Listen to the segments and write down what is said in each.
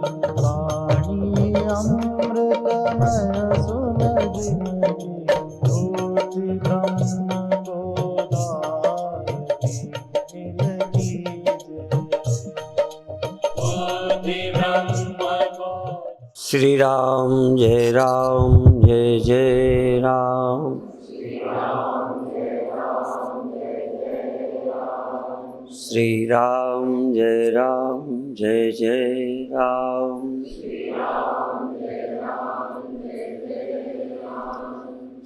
वाणी अमृतमय सुन जिनकी ज्योति ब्रह्म गोदारती मिलती श्री राम जय जय राम। श्री राम जय जय राम।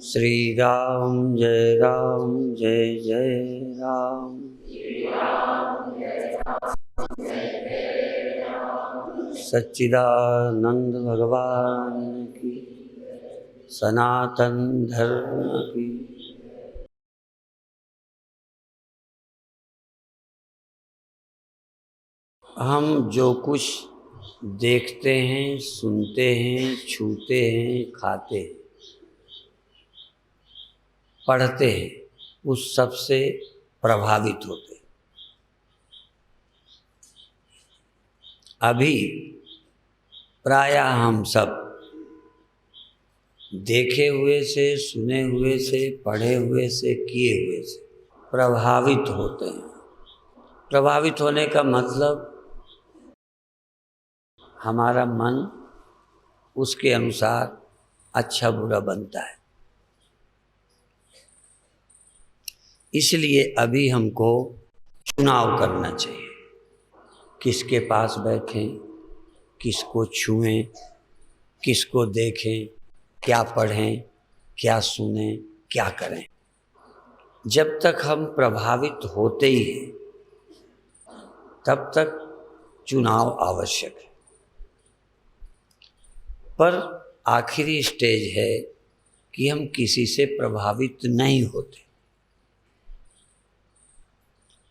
श्री राम जय जय राम। सच्चिदानंद भगवान की, सनातन धर्म की। हम जो कुछ देखते हैं, सुनते हैं, छूते हैं, खाते हैं, पढ़ते हैं, उस सब से प्रभावित होते हैं। अभी प्रायः हम सब देखे हुए से, सुने हुए से, पढ़े हुए से, किए हुए से प्रभावित होते हैं। प्रभावित होने का मतलब हमारा मन उसके अनुसार अच्छा बुरा बनता है। इसलिए अभी हमको चुनाव करना चाहिए, किसके पास बैठें, किसको छुएं, किसको देखें, क्या पढ़ें, क्या सुनें, क्या करें। जब तक हम प्रभावित होते ही हैं तब तक चुनाव आवश्यक है। पर आखिरी स्टेज है कि हम किसी से प्रभावित नहीं होते।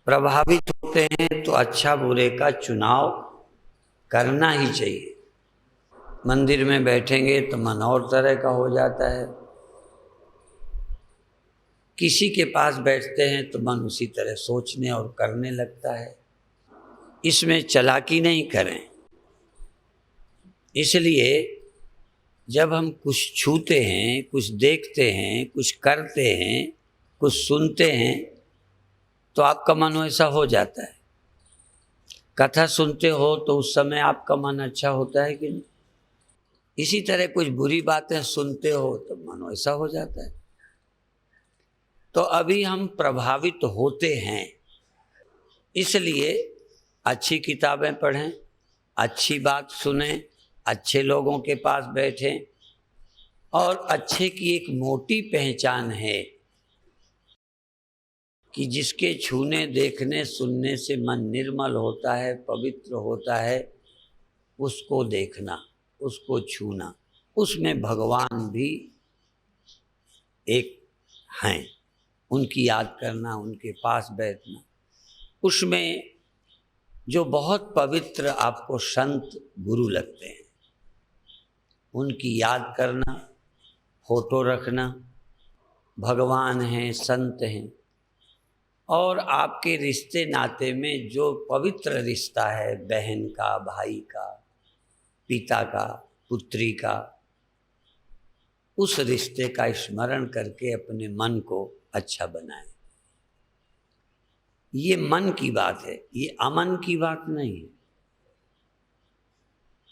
प्रभावित होते हैं तो अच्छा बुरे का चुनाव करना ही चाहिए। मंदिर में बैठेंगे तो मन और तरह का हो जाता है, किसी के पास बैठते हैं तो मन उसी तरह सोचने और करने लगता है। इसमें चालाकी नहीं करें। इसलिए जब हम कुछ छूते हैं, कुछ देखते हैं, कुछ करते हैं, कुछ सुनते हैं तो आपका मन वैसा हो जाता है। कथा सुनते हो तो उस समय आपका मन अच्छा होता है कि नहीं? इसी तरह कुछ बुरी बातें सुनते हो तो मन वैसा हो जाता है। तो अभी हम प्रभावित होते हैं, इसलिए अच्छी किताबें पढ़ें, अच्छी बात सुनें, अच्छे लोगों के पास बैठें। और अच्छे की एक मोटी पहचान है कि जिसके छूने, देखने, सुनने से मन निर्मल होता है, पवित्र होता है, उसको देखना, उसको छूना, उसमें भगवान भी एक हैं, उनकी याद करना, उनके पास बैठना। उसमें जो बहुत पवित्र आपको संत गुरु लगते हैं उनकी याद करना, फोटो रखना। भगवान हैं, संत हैं, और आपके रिश्ते नाते में जो पवित्र रिश्ता है, बहन का, भाई का, पिता का, पुत्री का, उस रिश्ते का स्मरण करके अपने मन को अच्छा बनाएं। ये मन की बात है, ये अमन की बात नहीं है,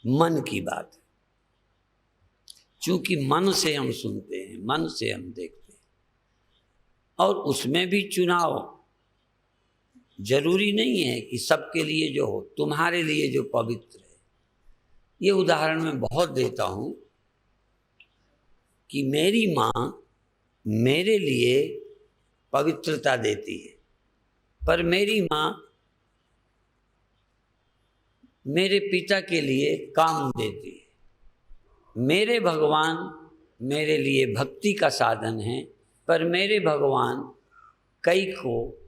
मन की बात है। क्योंकि मन से हम सुनते हैं, मन से हम देखते हैं, और उसमें भी चुनाव जरूरी नहीं है कि सबके लिए जो हो, तुम्हारे लिए जो पवित्र है। ये उदाहरण मैं बहुत देता हूं कि मेरी माँ मेरे लिए पवित्रता देती है, पर मेरी माँ मेरे पिता के लिए काम देती है। मेरे भगवान मेरे लिए भक्ति का साधन है, पर मेरे भगवान कई को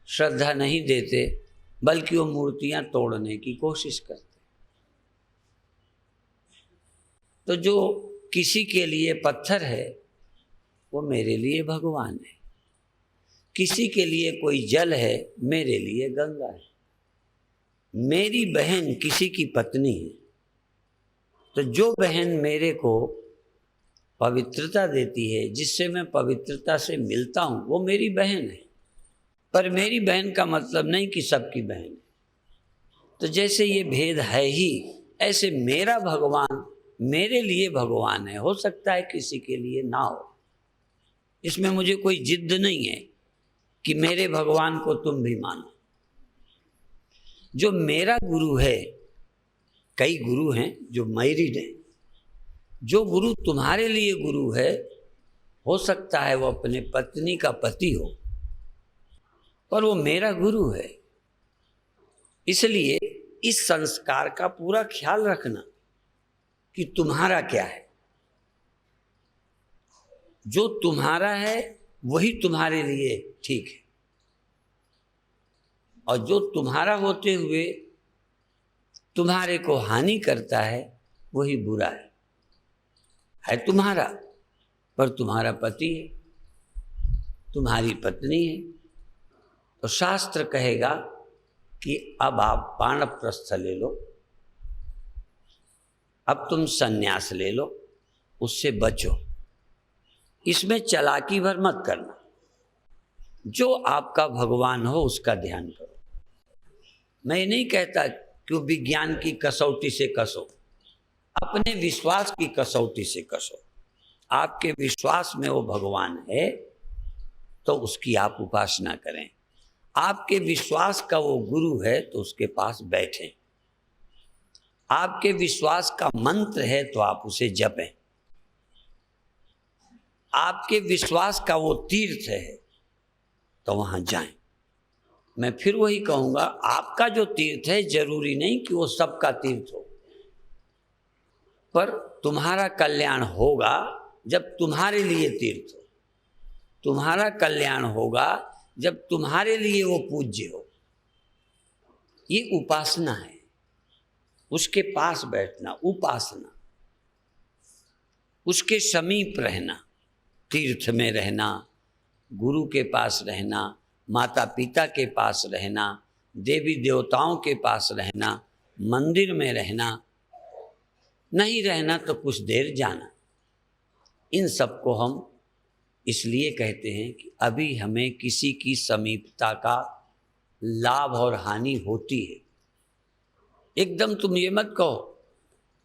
श्रद्धा नहीं देते, बल्कि वो मूर्तियां तोड़ने की कोशिश करते। तो जो किसी के लिए पत्थर है वो मेरे लिए भगवान है, किसी के लिए कोई जल है, मेरे लिए गंगा है। मेरी बहन किसी की पत्नी है, तो जो बहन मेरे को पवित्रता देती है, जिससे मैं पवित्रता से मिलता हूँ, वो मेरी बहन है। पर मेरी बहन का मतलब नहीं कि सबकी बहन है। तो जैसे ये भेद है ही, ऐसे मेरा भगवान मेरे लिए भगवान है। हो सकता है किसी के लिए ना हो, इसमें मुझे कोई जिद नहीं है कि मेरे भगवान को तुम भी मानो। जो मेरा गुरु है, कई गुरु हैं जो मैरिड हैं, जो गुरु तुम्हारे लिए गुरु है, हो सकता है वो अपने पत्नी का पति हो, पर वो मेरा गुरु है। इसलिए इस संस्कार का पूरा ख्याल रखना कि तुम्हारा क्या है। जो तुम्हारा है वही तुम्हारे लिए ठीक है, और जो तुम्हारा होते हुए तुम्हारे को हानि करता है वही बुरा है तुम्हारा, पर तुम्हारा पति है, तुम्हारी पत्नी है। तो शास्त्र कहेगा कि अब आप वानप्रस्थ ले लो, अब तुम संन्यास ले लो, उससे बचो, इसमें चालाकी भर मत करना। जो आपका भगवान हो उसका ध्यान करो। मैं नहीं कहता कि विज्ञान की कसौटी से कसो, अपने विश्वास की कसौटी से कसो। आपके विश्वास में वो भगवान है तो उसकी आप उपासना करें। आपके विश्वास का वो गुरु है तो उसके पास बैठें। आपके विश्वास का मंत्र है तो आप उसे जपें। आपके विश्वास का वो तीर्थ है तो वहां जाएं। मैं फिर वही कहूंगा, आपका जो तीर्थ है जरूरी नहीं कि वो सबका तीर्थ हो, पर तुम्हारा कल्याण होगा जब तुम्हारे लिए तीर्थ हो। तुम्हारा कल्याण होगा जब तुम्हारे लिए वो पूज्य हो। ये उपासना है, उसके पास बैठना उपासना, उसके समीप रहना, तीर्थ में रहना, गुरु के पास रहना, माता पिता के पास रहना, देवी देवताओं के पास रहना, मंदिर में रहना, नहीं रहना तो कुछ देर जाना। इन सब को हम इसलिए कहते हैं कि अभी हमें किसी की समीपता का लाभ और हानि होती है। एकदम तुम ये मत कहो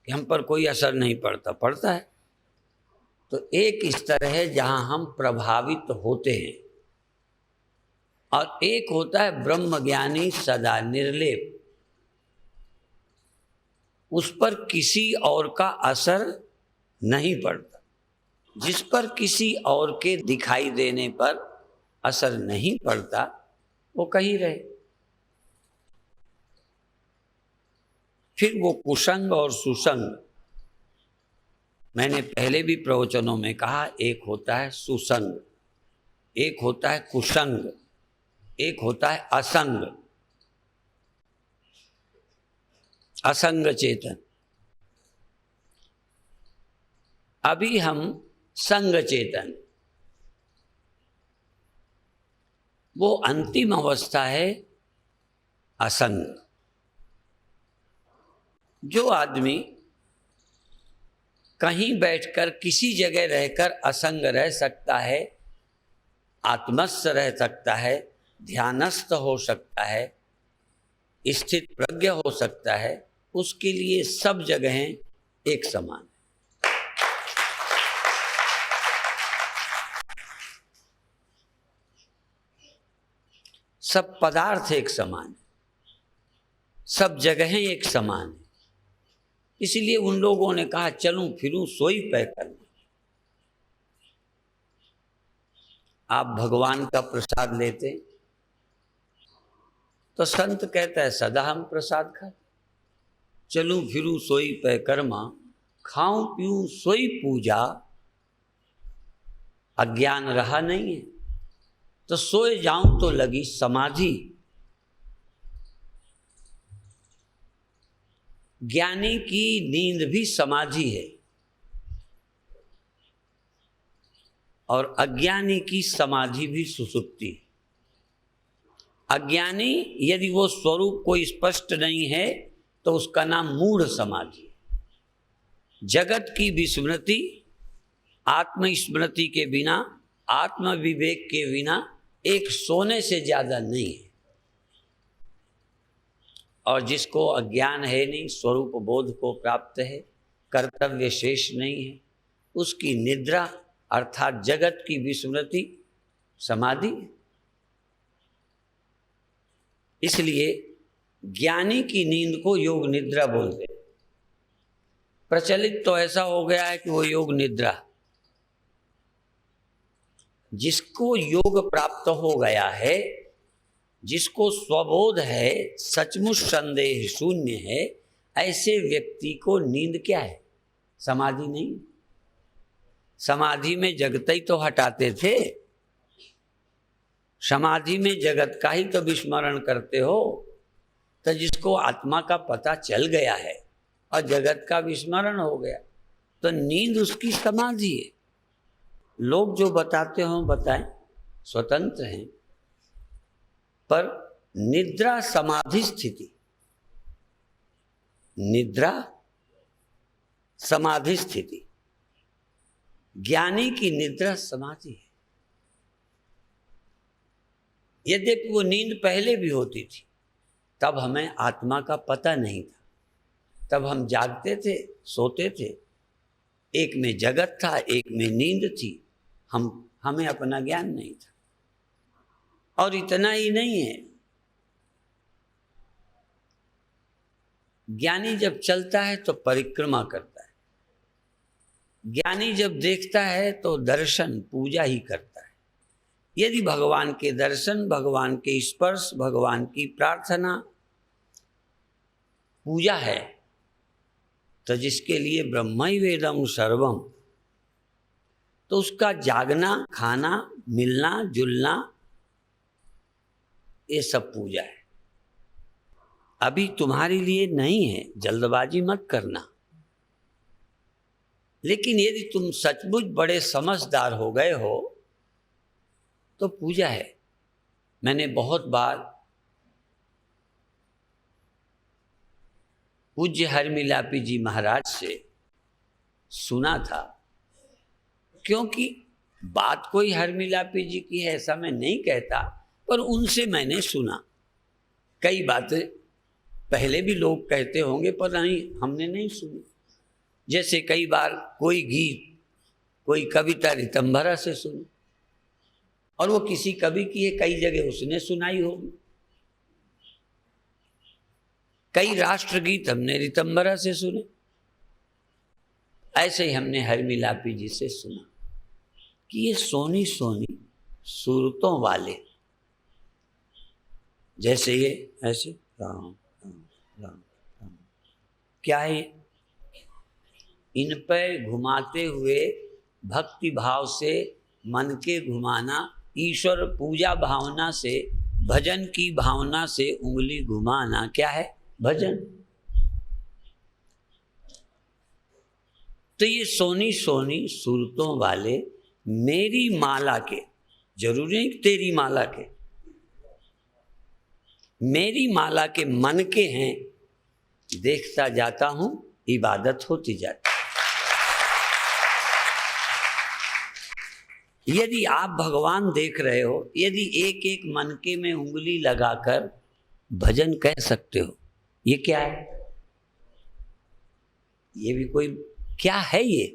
कि हम पर कोई असर नहीं पड़ता, पड़ता है। तो एक स्तर है जहां हम प्रभावित होते हैं, और एक होता है ब्रह्मज्ञानी सदा निर्लेप, उस पर किसी और का असर नहीं पड़ता। जिस पर किसी और के दिखाई देने पर असर नहीं पड़ता वो कहीं रहे। फिर वो कुसंग और सुसंग, मैंने पहले भी प्रवचनों में कहा, एक होता है सुसंग, एक होता है कुसंग, एक होता है असंग। असंग चेतन। अभी हम संग चेतन, वो अंतिम अवस्था है असंग। जो आदमी कहीं बैठकर किसी जगह रहकर असंग रह सकता है, आत्मस्थ रह सकता है, ध्यानस्थ हो सकता है, स्थित प्रज्ञ हो सकता है, उसके लिए सब जगहें एक समान। सब पदार्थ एक समान है, सब जगहें एक समान है। इसलिए उन लोगों ने कहा चलूं फिरूं सोई पै करना। आप भगवान का प्रसाद लेते तो संत कहता है सदा हम प्रसाद खाते। चलूं फिरूं सोई पै कर्मा, खाऊं पीऊं सोई पूजा। अज्ञान रहा नहीं है तो सोए जाऊं तो लगी समाधि। ज्ञानी की नींद भी समाधि है और अज्ञानी की समाधि भी सुसुप्ति है। अज्ञानी यदि वो स्वरूप कोई स्पष्ट नहीं है तो उसका नाम मूढ़ समाधि। जगत की विस्मृति आत्मस्मृति के बिना, आत्म विवेक के बिना एक सोने से ज्यादा नहीं है। और जिसको अज्ञान है नहीं, स्वरूप बोध को प्राप्त है, कर्तव्य शेष नहीं है, उसकी निद्रा अर्थात जगत की विस्मृति समाधि। इसलिए ज्ञानी की नींद को योग निद्रा बोलते हैं। प्रचलित तो ऐसा हो गया है कि वो योग निद्रा, जिसको योग प्राप्त हो गया है, जिसको स्वबोध है, सचमुच संदेह शून्य है, ऐसे व्यक्ति को नींद क्या है? समाधि नहीं। समाधि में जगत ही तो हटाते थे, समाधि में जगत का ही तो विस्मरण करते हो। तो जिसको आत्मा का पता चल गया है और जगत का विस्मरण हो गया तो नींद उसकी समाधि है। लोग जो बताते हो बताएं, स्वतंत्र हैं, पर निद्रा समाधि स्थिति, निद्रा समाधि स्थिति, ज्ञानी की निद्रा समाधि है। यद्यपि वो नींद पहले भी होती थी, तब हमें आत्मा का पता नहीं था, तब हम जागते थे, सोते थे, एक में जगत था, एक में नींद थी, हमें अपना ज्ञान नहीं था। और इतना ही नहीं है, ज्ञानी जब चलता है तो परिक्रमा करता है, ज्ञानी जब देखता है तो दर्शन पूजा ही करता है। यदि भगवान के दर्शन, भगवान के स्पर्श, भगवान की प्रार्थना पूजा है, तो जिसके लिए ब्रह्मैवेदं सर्वम, तो उसका जागना, खाना, मिलना, जुलना, ये सब पूजा है। अभी तुम्हारे लिए नहीं है, जल्दबाजी मत करना। लेकिन यदि तुम सचमुच बड़े समझदार हो गए हो तो पूजा है। मैंने बहुत बार पूज्य हरमिलापी जी महाराज से सुना था, क्योंकि बात कोई हरमिलापी जी की है ऐसा मैं नहीं कहता, पर उनसे मैंने सुना। कई बातें पहले भी लोग कहते होंगे पर नहीं, हमने नहीं सुनी। जैसे कई बार कोई गीत, कोई कविता ऋतंभरा से सुनी, और वो किसी कवि की है, कई जगह उसने सुनाई होगी। कई राष्ट्रगीत हमने ऋतंभरा से सुने। ऐसे ही हमने हरमिलापी जी से सुना कि ये सोनी सोनी सूरतों वाले, जैसे ये ऐसे राम राम राम राम, क्या है? इन पर घुमाते हुए भक्ति भाव से मन के घुमाना, ईश्वर पूजा भावना से, भजन की भावना से उंगली घुमाना, क्या है? भजन। तो ये सोनी सोनी सूरतों वाले मेरी माला के, जरूरी नहीं तेरी माला के, मेरी माला के मन के हैं। देखता जाता हूं, इबादत होती जाती। यदि आप भगवान देख रहे हो, यदि एक एक मन के में उंगली लगाकर भजन कह सकते हो, ये क्या है? ये भी कोई क्या है ये?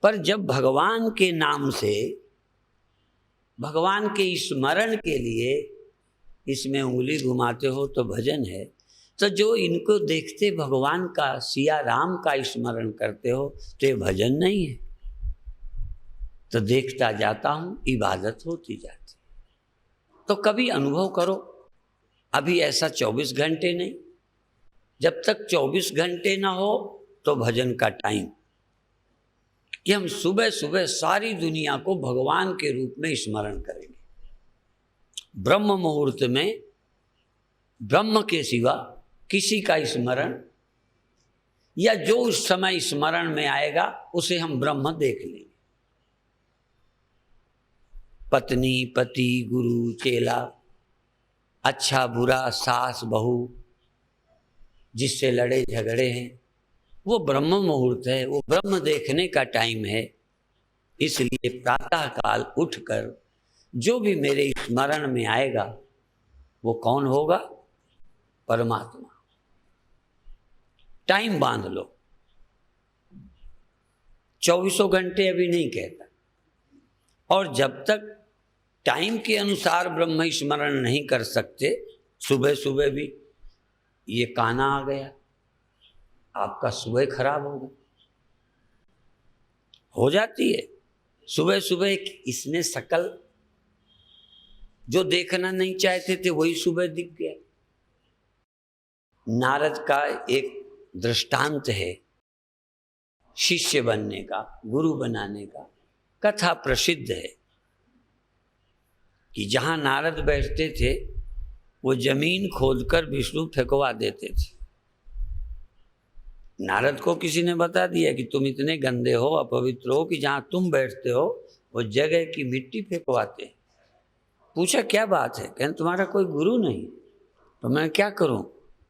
पर जब भगवान के नाम से, भगवान के स्मरण के लिए इसमें उंगली घुमाते हो तो भजन है। तो जो इनको देखते भगवान का, सिया राम का स्मरण करते हो तो ये भजन नहीं है। तो देखता जाता हूं, इबादत होती जाती। तो कभी अनुभव करो, अभी ऐसा 24 घंटे नहीं, जब तक 24 घंटे ना हो तो भजन का टाइम, कि हम सुबह सुबह सारी दुनिया को भगवान के रूप में स्मरण करेंगे। ब्रह्म मुहूर्त में ब्रह्म के सिवा किसी का स्मरण, या जो उस समय स्मरण में आएगा उसे हम ब्रह्म देख लेंगे। पत्नी, पति, गुरु, चेला, अच्छा बुरा, सास बहू जिससे लड़े झगड़े हैं, वो ब्रह्म मुहूर्त है, वो ब्रह्म देखने का टाइम है। इसलिए प्रातः काल उठकर जो भी मेरे स्मरण में आएगा वो कौन होगा? परमात्मा। टाइम बांध लो, 24 घंटे अभी नहीं कहता, और जब तक टाइम के अनुसार ब्रह्म स्मरण नहीं कर सकते, सुबह सुबह भी ये काना आ गया, आपका सुबह खराब होगा। हो जाती है सुबह सुबह, इसने शकल जो देखना नहीं चाहते थे वही सुबह दिख गया। नारद का एक दृष्टांत है शिष्य बनने का, गुरु बनाने का। कथा प्रसिद्ध है कि जहां नारद बैठते थे वो जमीन खोदकर विष्णु फेंकवा देते थे। नारद को किसी ने बता दिया कि तुम इतने गंदे हो, अपवित्र हो, कि जहां तुम बैठते हो वो जगह की मिट्टी फेंकवाते हैं। पूछा क्या बात है? कहने तुम्हारा कोई गुरु नहीं, तो मैं क्या करूं?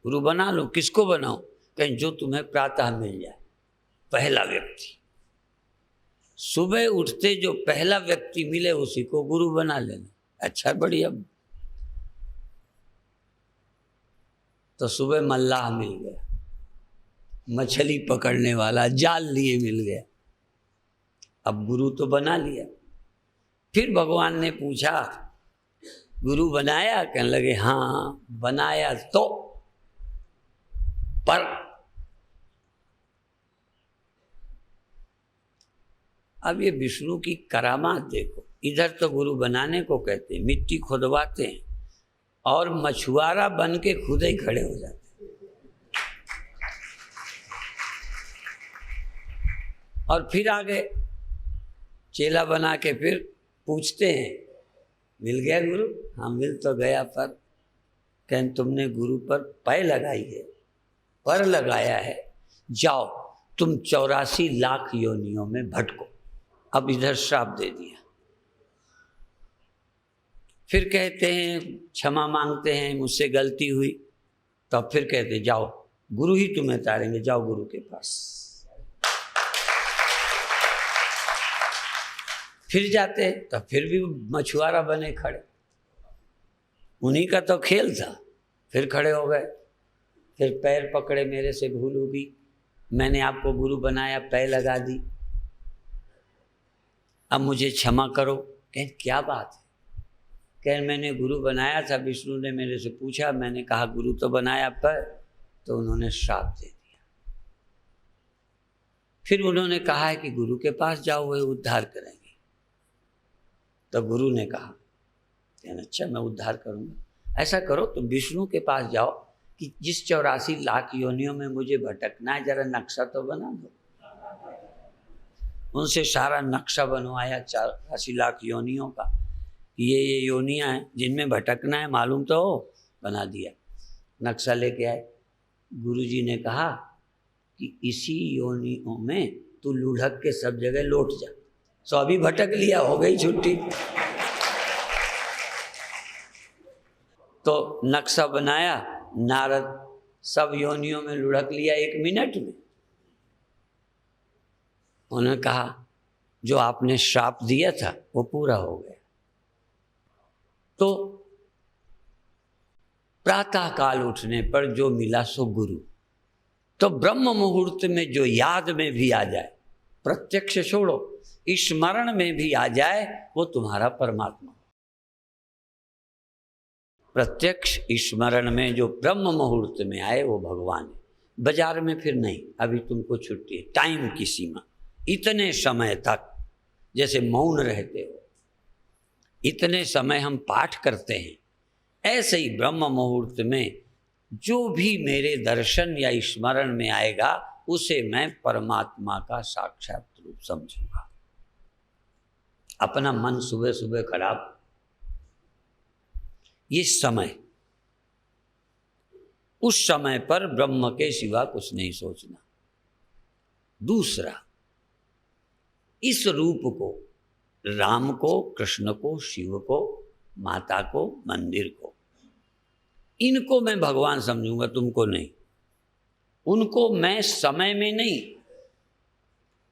गुरु बना लो। किसको बनाऊं? कहीं जो तुम्हें प्रातः मिल जाए, पहला व्यक्ति। सुबह उठते जो पहला व्यक्ति मिले उसी को गुरु बना लेना। अच्छा बढ़िया। तो सुबह मल्लाह मिल गया, मछली पकड़ने वाला, जाल लिए मिल गया। अब गुरु तो बना लिया। फिर भगवान ने पूछा गुरु बनाया? कहने लगे हाँ बनाया, तो पर अब ये विष्णु की करामात देखो। इधर तो गुरु बनाने को कहते हैं, मिट्टी खुदवाते हैं, और मछुआरा बन के खुद ही खड़े हो जाते हैं। और फिर आगे चेला बना के फिर पूछते हैं मिल गया गुरु? हाँ मिल तो गया, पर कहन तुमने गुरु पर पै लगाई है, पर लगाया है, जाओ तुम 84 लाख योनियों में भटको। अब इधर श्राप दे दिया। फिर कहते हैं क्षमा मांगते हैं, मुझसे गलती हुई। तब फिर कहते जाओ गुरु ही तुम्हें तारेंगे, जाओ गुरु के पास। फिर जाते तब फिर भी मछुआरा बने खड़े, उन्हीं का तो खेल था। फिर खड़े हो गए, फिर पैर पकड़े, मेरे से भूल हुई, मैंने आपको गुरु बनाया, पैर लगा दी, अब मुझे क्षमा करो। कह क्या बात है? कह मैंने गुरु बनाया था, विष्णु ने मेरे से पूछा, मैंने कहा गुरु तो बनाया, पर तो उन्होंने श्राप दे दिया। फिर उन्होंने कहा है कि गुरु के पास जाओ, वही उद्धार करेंगे। तब गुरु ने कहा अच्छा मैं उद्धार करूंगा। ऐसा करो तुम विष्णु के पास जाओ कि जिस 84 लाख योनियों में मुझे भटकना है, जरा नक्शा तो बना दो। उनसे सारा नक्शा बनवाया 84 लाख योनियों का, ये योनियां हैं जिनमें भटकना है, मालूम तो हो। बना दिया, नक्शा लेके आए। गुरुजी ने कहा कि इसी योनियों में तू लुढ़क के सब जगह लौट जा। सो अभी भटक लिया, हो गई छुट्टी। तो नक्शा बनाया, नारद सब योनियों में लुढ़क लिया 1 मिनट में। उन्होंने कहा जो आपने श्राप दिया था वो पूरा हो गया। तो प्रातः काल उठने पर जो मिला सो गुरु। तो ब्रह्म मुहूर्त में जो याद में भी आ जाए, प्रत्यक्ष छोड़ो, स्मरण में भी आ जाए, वो तुम्हारा परमात्मा। प्रत्यक्ष स्मरण में जो ब्रह्म मुहूर्त में आए वो भगवान है। बाजार में फिर नहीं, अभी तुमको छुट्टी है, टाइम की सीमा इतने समय तक, जैसे मौन रहते हो इतने समय हम पाठ करते हैं, ऐसे ही ब्रह्म मुहूर्त में जो भी मेरे दर्शन या स्मरण में आएगा उसे मैं परमात्मा का साक्षात रूप समझूंगा। अपना मन सुबह सुबह खराब, ये समय, उस समय पर ब्रह्म के सिवा कुछ नहीं सोचना। दूसरा, इस रूप को, राम को, कृष्ण को, शिव को, माता को, मंदिर को, इनको मैं भगवान समझूंगा, तुमको नहीं। उनको मैं समय में नहीं,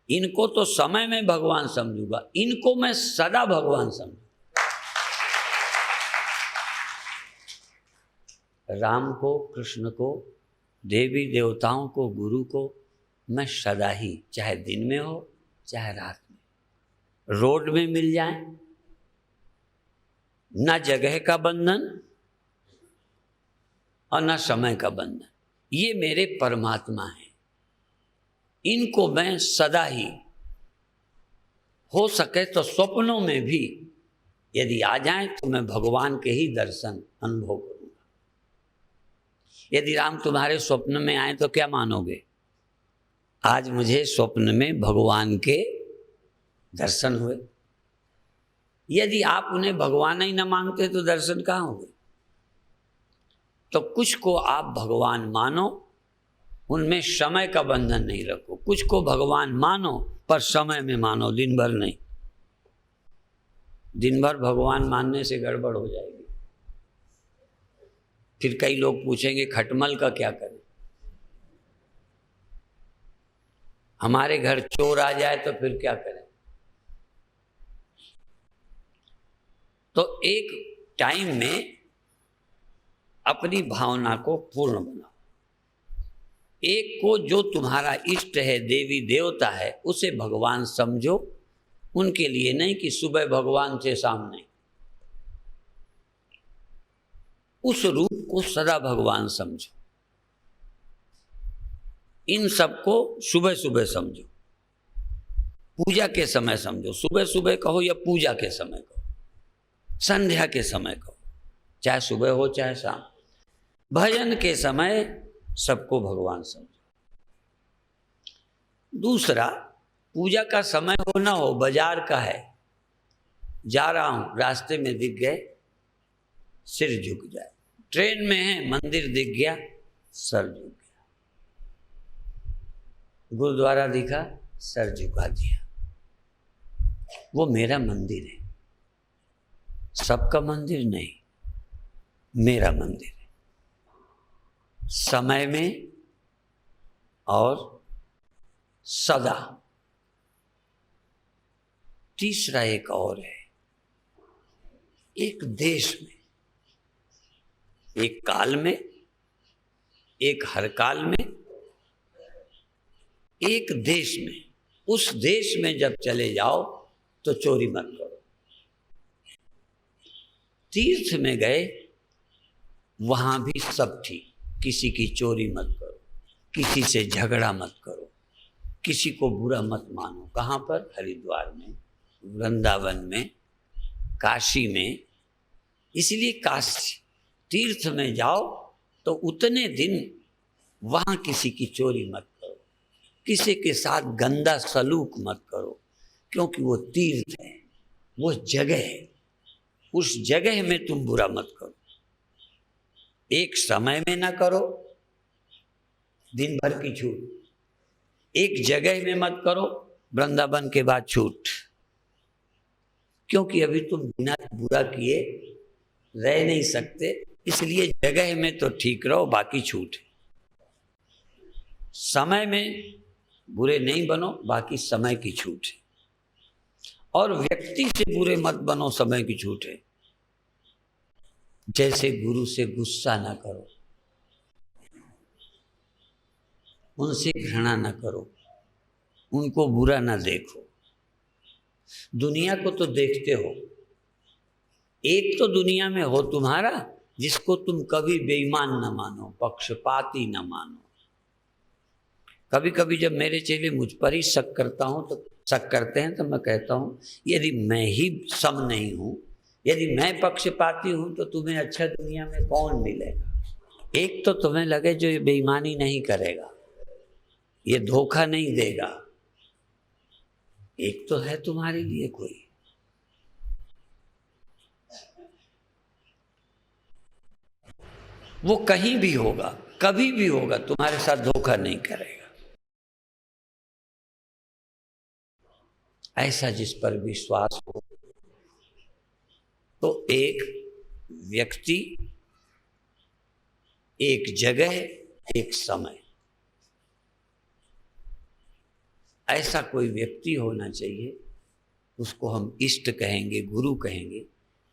इनको तो समय में भगवान समझूंगा, इनको मैं सदा भगवान समझूंगा। राम को, कृष्ण को, देवी देवताओं को, गुरु को मैं सदा ही, चाहे दिन में हो चाहे रात में, रोड में मिल जाए, ना जगह का बंधन और ना समय का बंधन, ये मेरे परमात्मा हैं। इनको मैं सदा ही, हो सके तो स्वप्नों में भी यदि आ जाएं तो मैं भगवान के ही दर्शन अनुभव करूंगा। यदि राम तुम्हारे स्वप्न में आए तो क्या मानोगे? आज मुझे स्वप्न में भगवान के दर्शन हुए। यदि आप उन्हें भगवान ही न मानते तो दर्शन कहाँ होंगे? तो कुछ को आप भगवान मानो, उनमें समय का बंधन नहीं रखो। कुछ को भगवान मानो पर समय में मानो, दिन भर नहीं। दिन भर भगवान मानने से गड़बड़ हो जाएगी। फिर कई लोग पूछेंगे खटमल का क्या करें? हमारे घर चोर आ जाए तो फिर क्या करें? तो एक टाइम में अपनी भावना को पूर्ण बनाओ। एक को जो तुम्हारा इष्ट है, देवी देवता है, उसे भगवान समझो। उनके लिए नहीं कि सुबह भगवान से शाम नहीं। उस रूप को सदा भगवान समझो। इन सबको सुबह सुबह समझो, पूजा के समय समझो। सुबह सुबह कहो या पूजा के समय कहो, संध्या के समय कहो, चाहे सुबह हो चाहे शाम। भजन के समय सबको भगवान समझो। दूसरा, पूजा का समय हो ना हो, बाजार का है, जा रहा हूं, रास्ते में दिख गए, सिर झुक जाए। ट्रेन में है, मंदिर दिख गया, सर झुक गया। गुरुद्वारा दिखा, सर झुका दिया। वो मेरा मंदिर है, सबका मंदिर नहीं, मेरा मंदिर है। समय में और सदा। तीसरा एक और है, एक देश में, एक काल में, एक हर काल में, एक देश में। उस देश में जब चले जाओ तो चोरी मत करो। तीर्थ में गए, वहां भी सब ठीक, किसी की चोरी मत करो, किसी से झगड़ा मत करो, किसी को बुरा मत मानो। कहाँ पर? हरिद्वार में, वृंदावन में, काशी में। इसलिए काशी तीर्थ में जाओ तो उतने दिन वहां किसी की चोरी मत करो, किसी के साथ गंदा सलूक मत करो, क्योंकि वो तीर्थ है, वो जगह है। उस जगह में तुम बुरा मत करो। एक समय में ना करो, दिन भर की छूट। एक जगह में मत करो, वृंदावन के बाद छूट, क्योंकि अभी तुम बिना बुरा किए रह नहीं सकते। इसलिए जगह में तो ठीक रहो, बाकी छूट। समय में बुरे नहीं बनो, बाकी समय की छूट है। और व्यक्ति से बुरे मत बनो, समय की छूट है। जैसे गुरु से गुस्सा ना करो, उनसे घृणा ना करो, उनको बुरा ना देखो। दुनिया को तो देखते हो, एक तो दुनिया में हो तुम्हारा जिसको तुम कभी बेईमान न मानो, पक्षपाती न मानो। कभी कभी जब मेरे चेले मुझ पर ही शक करते हैं तो मैं कहता हूँ, यदि मैं ही सम नहीं हूँ, यदि मैं पक्षपाती हूँ, तो तुम्हें अच्छा दुनिया में कौन मिलेगा? एक तो तुम्हें लगे जो ये बेईमानी नहीं करेगा, ये धोखा नहीं देगा, एक तो है तुम्हारे लिए कोई। वो कहीं भी होगा, कभी भी होगा, तुम्हारे साथ धोखा नहीं करेगा। ऐसा जिस पर विश्वास हो। तो एक व्यक्ति एक जगह, एक समय। ऐसा कोई व्यक्ति होना चाहिए, उसको हम इष्ट कहेंगे, गुरु कहेंगे।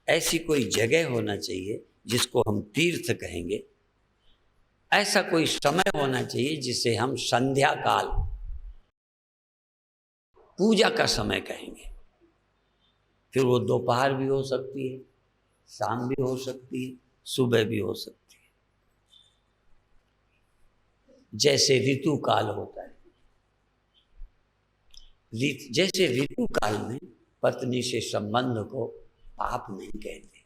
ऐसी कोई जगह होना चाहिए जिसको हम तीर्थ कहेंगे। ऐसा कोई समय होना चाहिए जिसे हम संध्या काल, पूजा का समय कहेंगे। फिर वो दोपहर भी हो सकती है, शाम भी हो सकती है, सुबह भी हो सकती है। जैसे ऋतु काल होता है, जैसे ऋतु काल में पत्नी से संबंध को पाप नहीं कहते,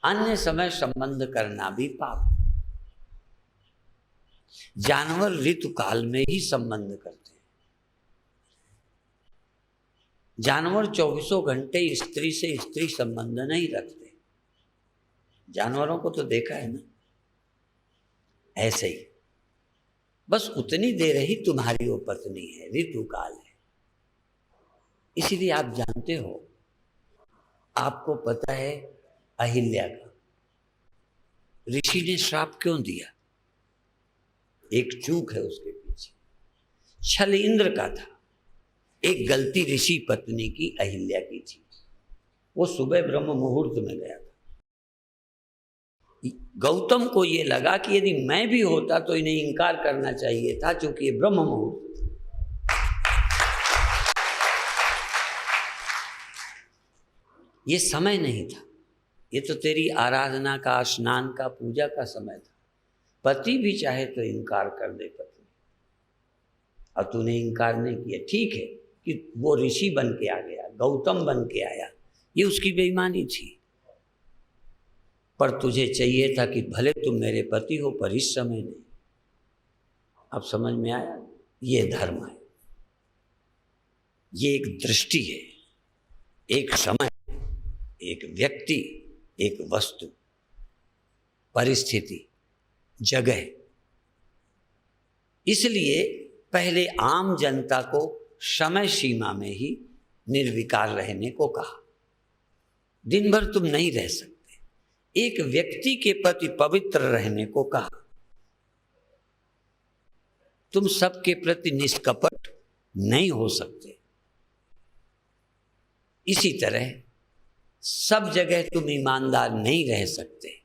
अन्य समय संबंध करना भी पाप है। जानवर ऋतु काल में ही संबंध करते हैं। जानवर 24 घंटे स्त्री से स्त्री संबंध नहीं रखते। जानवरों को तो देखा है ना। ऐसे ही बस उतनी देर ही तुम्हारी वो पत्नी है, ऋतु काल है। इसीलिए आप जानते हो, आपको पता है अहिल्या का ऋषि ने श्राप क्यों दिया? एक चूक है उसके पीछे। छल इंद्र का था, एक गलती ऋषि पत्नी की अहिल्या की थी। वो सुबह ब्रह्म मुहूर्त में गया था। गौतम को ये लगा कि यदि मैं भी होता तो इन्हें इनकार करना चाहिए था, क्योंकि ये ब्रह्म मुहूर्त था। ये समय नहीं था, ये तो तेरी आराधना का, स्नान का, पूजा का समय था। पति भी चाहे तो इनकार कर दे पत्नी, और तूने इनकार नहीं किया। ठीक है कि वो ऋषि बन के आ गया, गौतम बन के आया, ये उसकी बेईमानी थी। पर तुझे चाहिए था कि भले तुम मेरे पति हो, पर इस समय नहीं। अब समझ में आया? ये धर्म है, ये एक दृष्टि है, एक समय, एक व्यक्ति, एक वस्तु, परिस्थिति, जगह। इसलिए पहले आम जनता को समय सीमा में ही निर्विकार रहने को कहा। दिन भर तुम नहीं रह सकते। एक व्यक्ति के प्रति पवित्र रहने को कहा। तुम सबके प्रति निष्कपट नहीं हो सकते। इसी तरह सब जगह तुम ईमानदार नहीं रह सकते।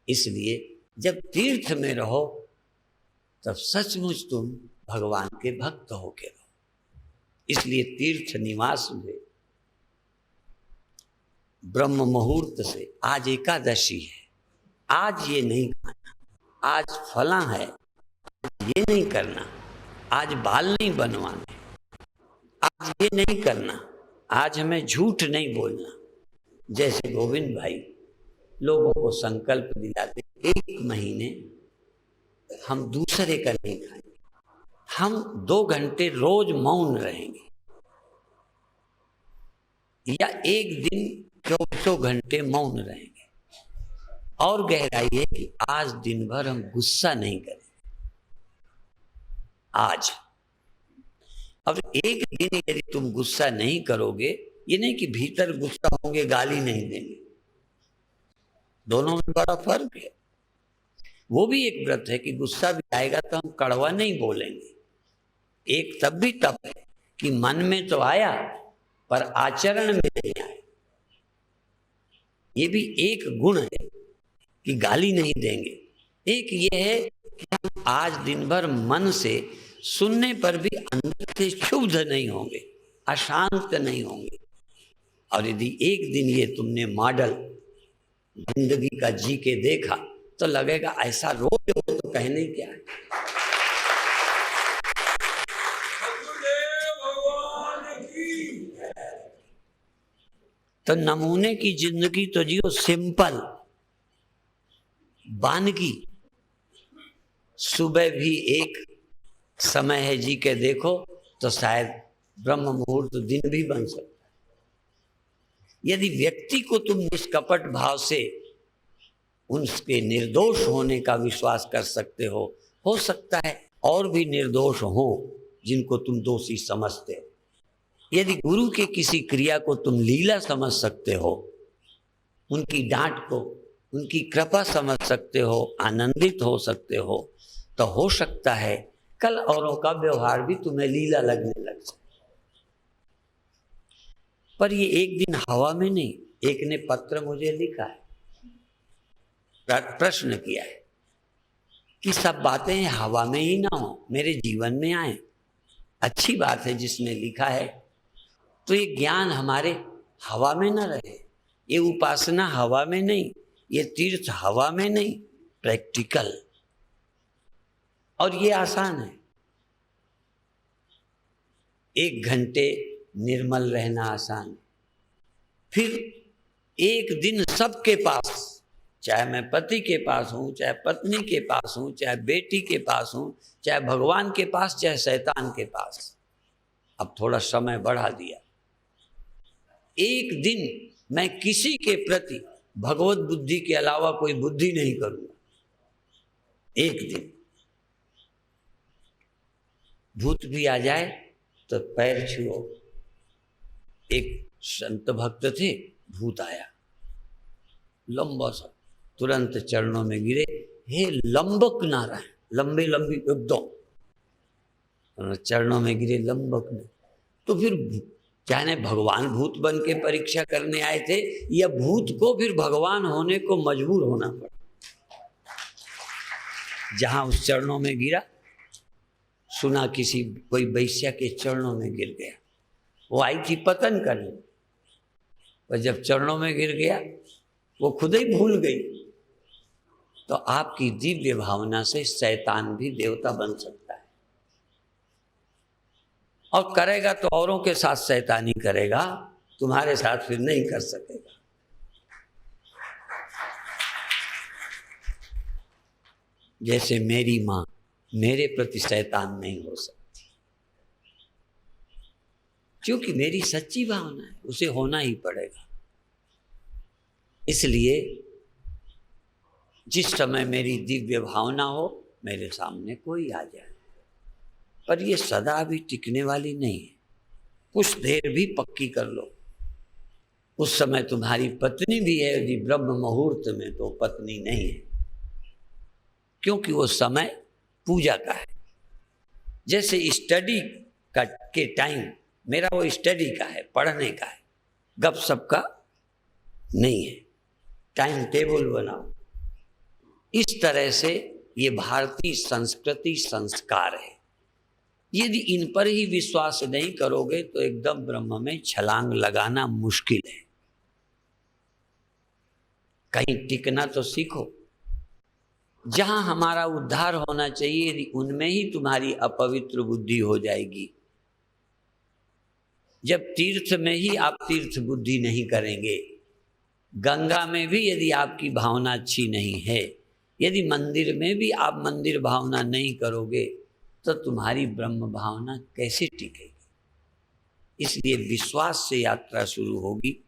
इसलिए जब तीर्थ में रहो तब सचमुच तुम भगवान के भक्त होके रहो। इसलिए तीर्थ निवास में ब्रह्म मुहूर्त से, आज एकादशी है, आज ये नहीं खाना, आज फला है, ये नहीं करना, आज बाल नहीं बनवाने, आज ये नहीं करना, आज हमें झूठ नहीं बोलना। जैसे गोविंद भाई लोगों को संकल्प दिलाते, 1 महीने हम दूसरे का नहीं खाएंगे, हम 2 घंटे रोज मौन रहेंगे, या 1 दिन 24 घंटे मौन रहेंगे। और गहराई है कि आज दिन भर हम गुस्सा नहीं करेंगे। आज अब 1 दिन यदि तुम गुस्सा नहीं करोगे, ये नहीं कि भीतर गुस्सा होंगे, गाली नहीं देंगे, दोनों में बड़ा फर्क है। वो भी एक व्रत है कि गुस्सा भी आएगा तो हम कड़वा नहीं बोलेंगे। एक तब भी तप है कि मन में तो आया पर आचरण में नहीं आया। ये भी एक गुण है कि गाली नहीं देंगे। एक ये है कि हम आज दिन भर मन से सुनने पर भी अंदर से क्षुब्ध नहीं होंगे, अशांत नहीं होंगे। और यदि एक दिन ये तुमने मॉडल जिंदगी का जी के देखा तो लगेगा ऐसा रोज हो तो कहने क्या है। तो नमूने की जिंदगी तो जियो, सिंपल वानगी। सुबह भी एक समय है, जी के देखो तो शायद ब्रह्म मुहूर्त दिन भी बन सकता है। यदि व्यक्ति को तुम निष्कपट भाव से उनके निर्दोष होने का विश्वास कर सकते हो सकता है और भी निर्दोष हो जिनको तुम दोषी समझते हो। यदि गुरु के किसी क्रिया को तुम लीला समझ सकते हो, उनकी डांट को उनकी कृपा समझ सकते हो, आनंदित हो सकते हो, तो हो सकता है कल औरों का व्यवहार भी तुम्हें लीला लगने लग जाए। पर ये एक दिन हवा में नहीं। एक ने पत्र मुझे लिखा है, प्रश्न किया है कि सब बातें हवा में ही ना हो, मेरे जीवन में आए। अच्छी बात है जिसने लिखा है, तो ये ज्ञान हमारे हवा में ना रहे, ये उपासना हवा में नहीं, ये तीर्थ हवा में नहीं, प्रैक्टिकल। और ये आसान है। 1 घंटे निर्मल रहना आसान है। फिर एक दिन सबके पास, चाहे मैं पति के पास हूं, चाहे पत्नी के पास हूं, चाहे बेटी के पास हूं, चाहे भगवान के पास, चाहे शैतान के पास, अब थोड़ा समय बढ़ा दिया। एक दिन मैं किसी के प्रति भगवत बुद्धि के अलावा कोई बुद्धि नहीं करूंगा। एक दिन भूत भी आ जाए तो पैर छुओ। एक संत भक्त थे, भूत आया लंबा सा, तुरंत चरणों में गिरे, हे लंबक नारायण, लंबी लंबी एकदम चरणों में गिरे, लंबक ने। तो फिर चाहे भगवान भूत बन के परीक्षा करने आए थे, या भूत को फिर भगवान होने को मजबूर होना पड़ा। जहां उस चरणों में गिरा, सुना किसी कोई वैश्या के चरणों में गिर गया। वो आई थी पतन करने, पर जब चरणों में गिर गया वो खुद ही भूल गई। तो आपकी दिव्य भावना से शैतान भी देवता बन सकता है, और करेगा तो औरों के साथ शैतानी करेगा, तुम्हारे साथ फिर नहीं कर सकेगा। जैसे मेरी मां मेरे प्रति शैतान नहीं हो सकती, क्योंकि मेरी सच्ची भावना है, उसे होना ही पड़ेगा। इसलिए जिस समय मेरी दिव्य भावना हो, मेरे सामने कोई आ जाए, पर ये सदा भी टिकने वाली नहीं है। कुछ देर भी पक्की कर लो। उस समय तुम्हारी पत्नी भी है यदि ब्रह्म मुहूर्त में, तो पत्नी नहीं है, क्योंकि वो समय पूजा का है। जैसे स्टडी का के टाइम मेरा वो स्टडी का है, पढ़ने का है, गपशप का नहीं है। टाइम टेबल बनाओ। इस तरह से ये भारतीय संस्कृति संस्कार है। यदि इन पर ही विश्वास नहीं करोगे तो एकदम ब्रह्म में छलांग लगाना मुश्किल है। कहीं टिकना तो सीखो। जहां हमारा उद्धार होना चाहिए, यदि उनमें ही तुम्हारी अपवित्र बुद्धि हो जाएगी, जब तीर्थ में ही आप तीर्थ बुद्धि नहीं करेंगे, गंगा में भी यदि आपकी भावना अच्छी नहीं है, यदि मंदिर में भी आप मंदिर भावना नहीं करोगे, तो तुम्हारी ब्रह्म भावना कैसे टिकेगी। इसलिए विश्वास से यात्रा शुरू होगी,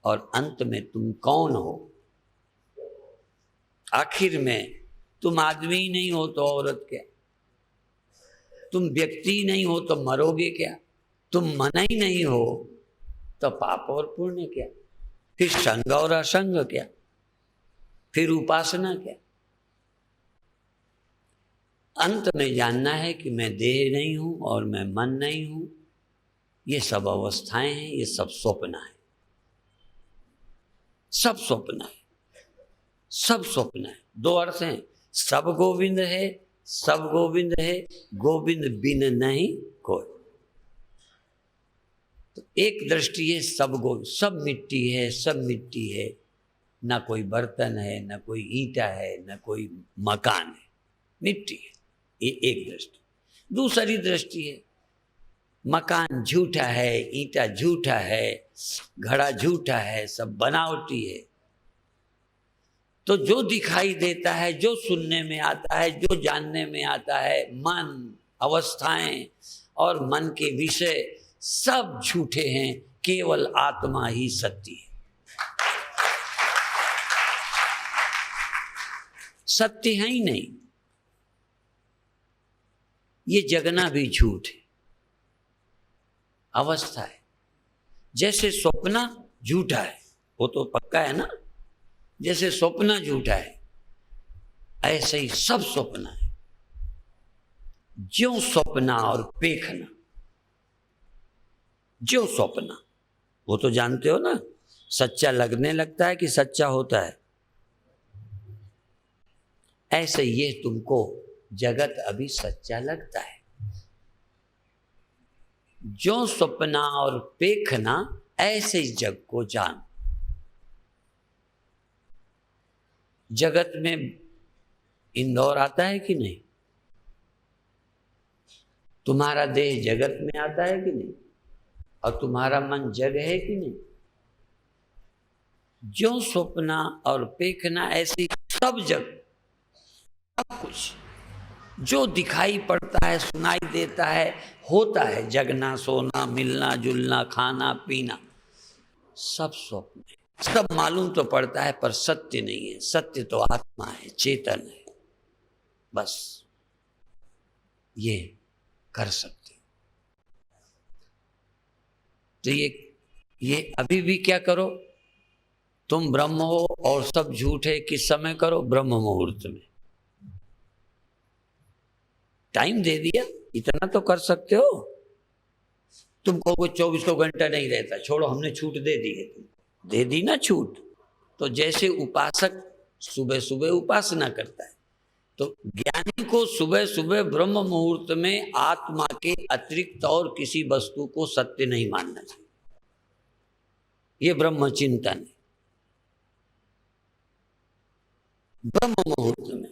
और अंत में तुम कौन हो, आखिर में तुम आदमी नहीं हो तो औरत क्या, तुम व्यक्ति नहीं हो तो मरोगे क्या, तुम मन ही नहीं हो तो पाप और पुण्य क्या, फिर संग और असंग क्या, फिर उपासना क्या। अंत में जानना है कि मैं देह नहीं हूं और मैं मन नहीं हूं। ये सब अवस्थाएं हैं, ये सब स्वप्न है, सब स्वप्न है, सब स्वप्न है। 2 अर्थ हैं, सब गोविंद है, सब गोविंद है, गोविंद बिन नहीं कोई। तो एक दृष्टि है सब गोविंद, सब मिट्टी है, सब मिट्टी है, ना कोई बर्तन है, ना कोई ईंटा है, ना कोई मकान है, मिट्टी है। ये एक दृष्टि। दूसरी दृष्टि है मकान झूठा है, ईंटा झूठा है, घड़ा झूठा है, सब बनावटी है। तो जो दिखाई देता है, जो सुनने में आता है, जो जानने में आता है, मन, अवस्थाएं और मन के विषय सब झूठे हैं, केवल आत्मा ही सत्य है। सत्य है ही नहीं। ये जगना भी झूठ है, अवस्था है। जैसे स्वप्न झूठा है, वो तो पक्का है ना, जैसे स्वप्न झूठा है, ऐसे ही सब स्वप्न है। ज्यों स्वप्ना और पेखना, ज्यों स्वप्ना, वो तो जानते हो ना, सच्चा लगने लगता है कि सच्चा होता है। ऐसे ये तुमको जगत अभी सच्चा लगता है। जो स्वप्ना और पेखना, ऐसे ही जग को जान। जगत में इंदौर आता है कि नहीं? तुम्हारा देह जगत में आता है कि नहीं? और तुम्हारा मन जग है कि नहीं? जो स्वप्ना और पेखना, ऐसी सब जग, सब कुछ जो दिखाई पड़ता है, सुनाई देता है, होता है, जगना, सोना, मिलना जुलना, खाना पीना, सब स्वप्न है। सब मालूम तो पड़ता है पर सत्य नहीं है। सत्य तो आत्मा है, चेतन है। बस ये कर सकते। तो ये अभी भी क्या करो, तुम ब्रह्म हो और सब झूठ है। किस समय करो? ब्रह्म मुहूर्त में। टाइम दे दिया, इतना तो कर सकते हो। तुमको कोई 24 घंटा नहीं रहता, छोड़ो, हमने छूट दे दी है, तुम दे दी ना छूट। तो जैसे उपासक सुबह सुबह उपासना करता है, तो ज्ञानी को सुबह सुबह ब्रह्म मुहूर्त में आत्मा के अतिरिक्त और किसी वस्तु को सत्य नहीं मानना चाहिए। ये ब्रह्म चिंतन है। ब्रह्म मुहूर्त में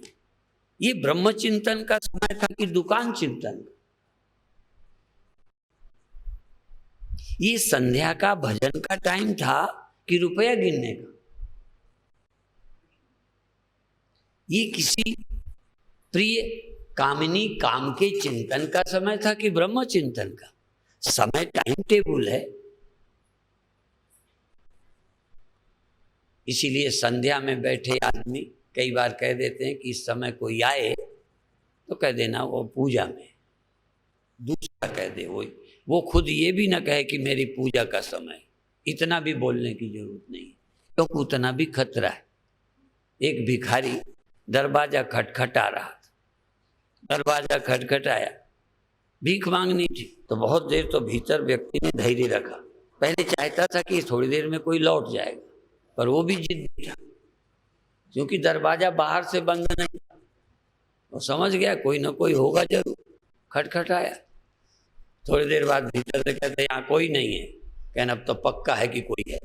ये ब्रह्म चिंतन का समय था कि दुकान चिंतन? ये संध्या का, भजन का टाइम था कि रुपया गिनने का? ये किसी प्रिय कामिनी काम के चिंतन का समय था कि ब्रह्म चिंतन का? समय टाइम टेबल है। इसीलिए संध्या में बैठे आदमी कई बार कह देते हैं कि इस समय कोई आए तो कह देना वो पूजा में, दूसरा कह दे वो खुद ये भी ना कहे कि मेरी पूजा का समय। इतना भी बोलने की जरूरत नहीं, क्योंकि उतना भी खतरा है। एक भिखारी दरवाजा खटखटा रहा था, दरवाजा खटखटाया, भीख मांगनी थी, तो बहुत देर तो भीतर व्यक्ति ने धैर्य रखा। पहले चाहता था कि थोड़ी देर में कोई लौट जाएगा, पर वो भी जिद्दी था, क्योंकि दरवाजा बाहर से बंद नहीं था। वो समझ गया कोई ना कोई होगा जरूर। खटखटाया, थोड़ी देर बाद भीतर से कहते यहाँ कोई नहीं है। कहना अब तो पक्का है कि कोई है।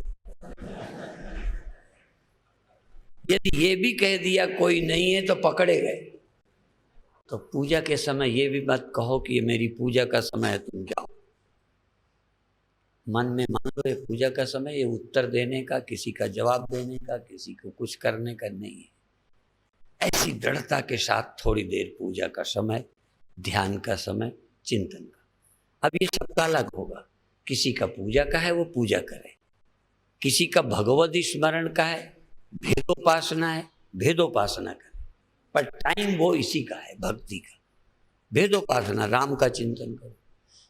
यदि ये भी कह दिया कोई नहीं है तो पकड़े गए। तो पूजा के समय ये भी मत कहो कि ये मेरी पूजा का समय है, तुम जाओ। मन में मान लो ये पूजा का समय, ये उत्तर देने का, किसी का जवाब देने का, किसी को कुछ करने का नहीं है। ऐसी दृढ़ता के साथ थोड़ी देर पूजा का समय, ध्यान का समय, चिंतन का। अब ये सबका अलग होगा। किसी का पूजा का है वो पूजा करे, किसी का भगवत स्मरण का है, भेदोपासना है, भेदोपासना करे। पर टाइम वो इसी का है, भक्ति का। भेदोपासना, राम का चिंतन करो।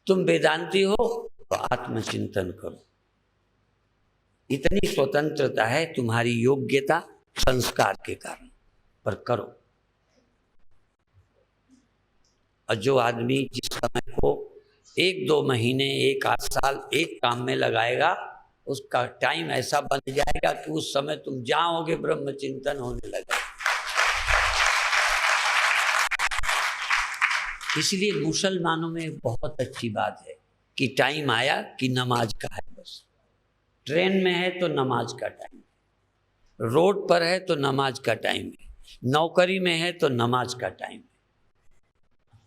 तुम वेदांती हो तो आत्मचिंतन करो। इतनी स्वतंत्रता है तुम्हारी योग्यता संस्कार के कारण, पर करो। और जो आदमी जिस समय को 1-2 महीने, 1-8 साल एक काम में लगाएगा, उसका टाइम ऐसा बन जाएगा कि उस समय तुम जाओगे, ब्रह्म चिंतन होने लगेगा। इसलिए मुसलमानों में बहुत अच्छी बात है कि टाइम आया कि नमाज का है। बस ट्रेन में है तो नमाज का टाइम, रोड पर है तो नमाज का टाइम है, नौकरी में है तो नमाज का टाइम है।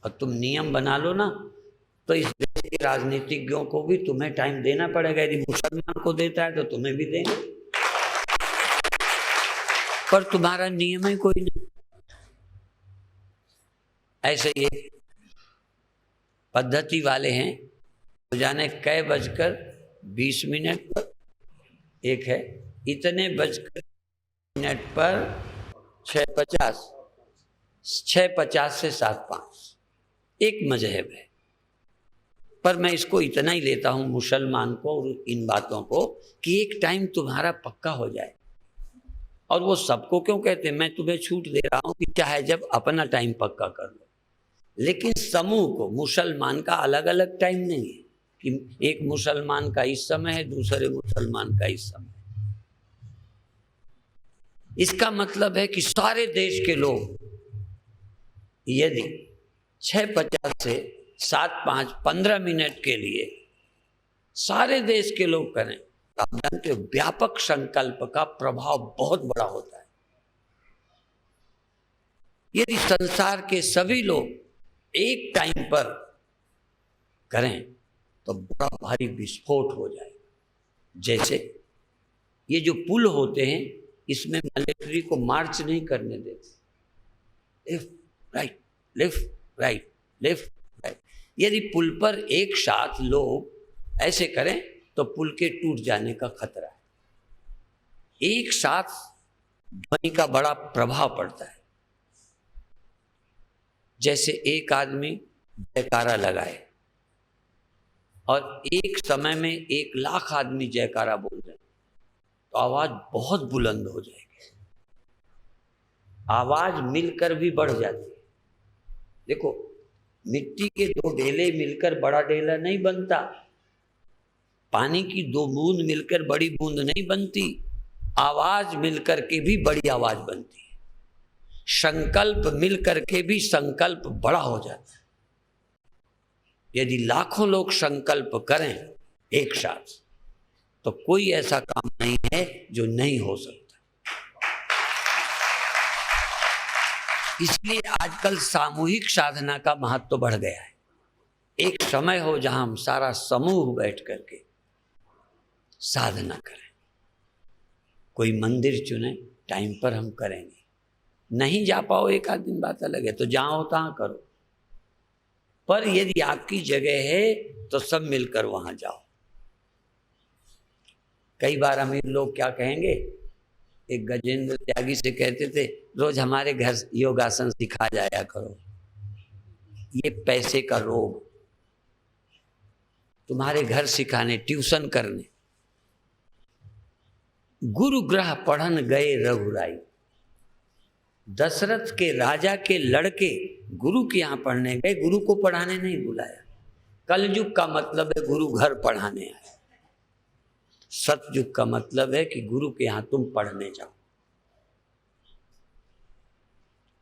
और तुम नियम बना लो ना, तो इस देश के राजनीतिज्ञों को भी तुम्हें टाइम देना पड़ेगा। यदि मुसलमान को देता है तो तुम्हें भी देंगे, पर तुम्हारा नियम है कोई नहीं। ऐसे ये पद्धति वाले हैं, तो जाने कै बजकर 20 मिनट पर एक है, इतने बजकर मिनट पर 6:50 से 7:05 एक मजहब है। पर मैं इसको इतना ही लेता हूं मुसलमान को और इन बातों को कि एक टाइम तुम्हारा पक्का हो जाए। और वो सबको क्यों कहते हैं? मैं तुम्हें छूट दे रहा हूं कि चाहे जब अपना टाइम पक्का कर लो, लेकिन समूह को, मुसलमान का अलग अलग टाइम नहीं है कि एक मुसलमान का इस समय है, दूसरे मुसलमान का इस समय। इसका मतलब है कि सारे देश के लोग यदि 6:50 से 7:05 15 मिनट के लिए सारे देश के लोग करें तो आप जानते हो व्यापक संकल्प का प्रभाव बहुत बड़ा होता है। यदि संसार के सभी लोग एक टाइम पर करें तो बड़ा भारी विस्फोट हो जाएगा। जैसे ये जो पुल होते हैं, इसमें मिलिट्री को मार्च नहीं करने देते, left right left right left right. यदि पुल पर एक साथ लोग ऐसे करें तो पुल के टूट जाने का खतरा है। एक साथ ध्वनि का बड़ा प्रभाव पड़ता है। जैसे एक आदमी जयकारा लगाए और एक समय में 1,00,000 आदमी जयकारा बोल रहे हैं तो आवाज बहुत बुलंद हो जाएगी, आवाज मिलकर भी बढ़ जाती है। देखो, मिट्टी के 2 ढेले मिलकर बड़ा ढेला नहीं बनता, पानी की 2 बूंद मिलकर बड़ी बूंद नहीं बनती, आवाज मिलकर के भी बड़ी आवाज बनती है, संकल्प मिलकर के भी संकल्प बड़ा हो जाता है। यदि लाखों लोग संकल्प करें एक साथ तो कोई ऐसा काम नहीं है जो नहीं हो सकता। इसलिए आजकल सामूहिक साधना का महत्व बढ़ गया है। एक समय हो जहां हम सारा समूह बैठ करके साधना करें। कोई मंदिर चुने, टाइम पर हम करेंगे। नहीं जा पाओ एक आध दिन, बात अलग है, तो जहां हो तहां करो। पर यदि आपकी जगह है तो सब मिलकर वहां जाओ। कई बार अमीर लोग क्या कहेंगे, एक गजेंद्र त्यागी से कहते थे, रोज हमारे घर योगासन सिखा जाया करो। ये पैसे का रोग, तुम्हारे घर सिखाने, ट्यूशन करने। गुरु ग्रह पढ़न गए रघुराई। दशरथ के राजा के लड़के गुरु के यहां पढ़ने गए, गुरु को पढ़ाने नहीं बुलाया। कलयुग का मतलब है गुरु घर पढ़ाने आए। सतयुग का मतलब है कि गुरु के यहां तुम पढ़ने जाओ,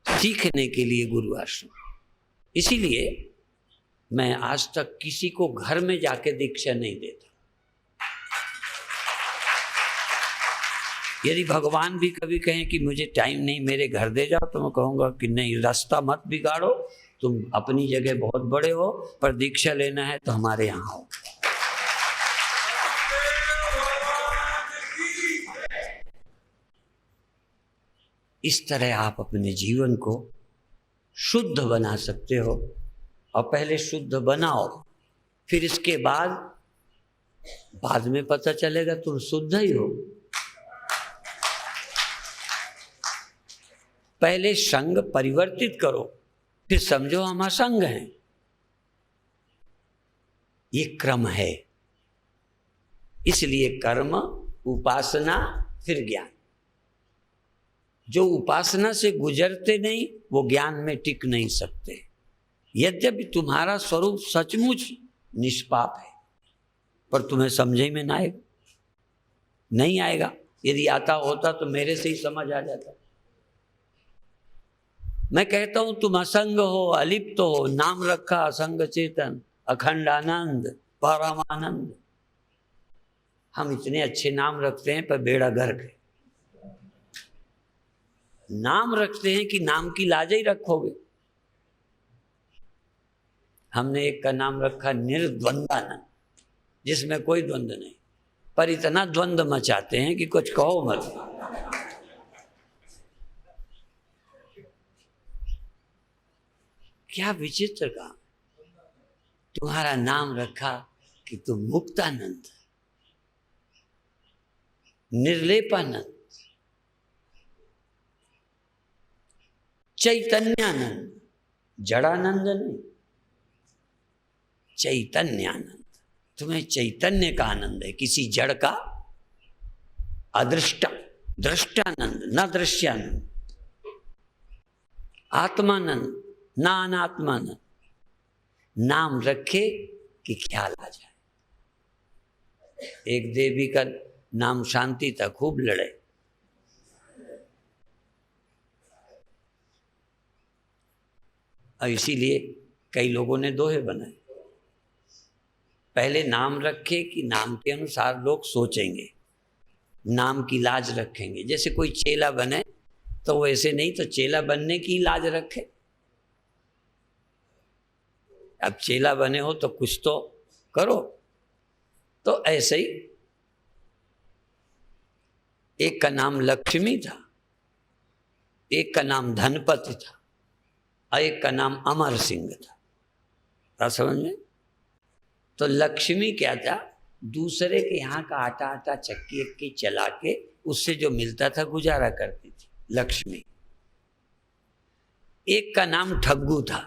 सीखने के लिए गुरु आश्रम। इसीलिए मैं आज तक किसी को घर में जाके दीक्षा नहीं देता। यदि भगवान भी कभी कहें कि मुझे टाइम नहीं, मेरे घर दे जाओ, तो मैं कहूंगा कि नहीं, रास्ता मत बिगाड़ो, तुम अपनी जगह बहुत बड़े हो, पर दीक्षा लेना है तो हमारे यहाँ आओ। इस तरह आप अपने जीवन को शुद्ध बना सकते हो। और पहले शुद्ध बनाओ, फिर इसके बाद में पता चलेगा तुम शुद्ध ही हो। पहले संग परिवर्तित करो, फिर समझो हम असंग हैं। ये क्रम है। इसलिए कर्म, उपासना, फिर ज्ञान। जो उपासना से गुजरते नहीं वो ज्ञान में टिक नहीं सकते। यद्यपि तुम्हारा स्वरूप सचमुच निष्पाप है, पर तुम्हें समझ में ना आएगा, नहीं आएगा। यदि आता होता तो मेरे से ही समझ आ जाता। मैं कहता हूं तुम असंग हो, अलिप्त हो, नाम रखा असंग चेतन, अखंड आनंद, परमानंद। हम इतने अच्छे नाम रखते हैं पर बेड़ा गर्क है। नाम रखते हैं कि नाम की लाज ही रखोगे। हमने एक का नाम रखा निर्द्वंदानंद, जिसमें कोई द्वंद्व नहीं, पर इतना द्वंद्व मचाते हैं कि कुछ कहो मत। क्या विचित्र काम। तुम्हारा नाम रखा कि तुम मुक्तानंद, निर्लेपानंद, चैतन्यानंद, जड़ानंद नहीं, चैतन्यानंद। तुम्हें चैतन्य का आनंद है, किसी जड़ का, अदृष्ट दृष्टानंद न दृश्यानंद, आत्मानंद न अनात्मानंद। नाम रखे कि ख्याल आ जाए। एक देवी का नाम शांति था, खूब लड़े। और इसीलिए कई लोगों ने दोहे बनाए। पहले नाम रखे कि नाम के अनुसार लोग सोचेंगे, नाम की लाज रखेंगे। जैसे कोई चेला बने तो वैसे नहीं तो चेला बनने की लाज रखे। अब चेला बने हो तो कुछ तो करो। तो ऐसे ही एक का नाम लक्ष्मी था, एक का नाम धनपति था और एक का नाम अमर सिंह था। क्या समझ में? तो लक्ष्मी क्या था? दूसरे के यहाँ का आटा आटा चक्की अक्की चला के उससे जो मिलता था गुजारा करती थी लक्ष्मी। एक का नाम ठग्गू था।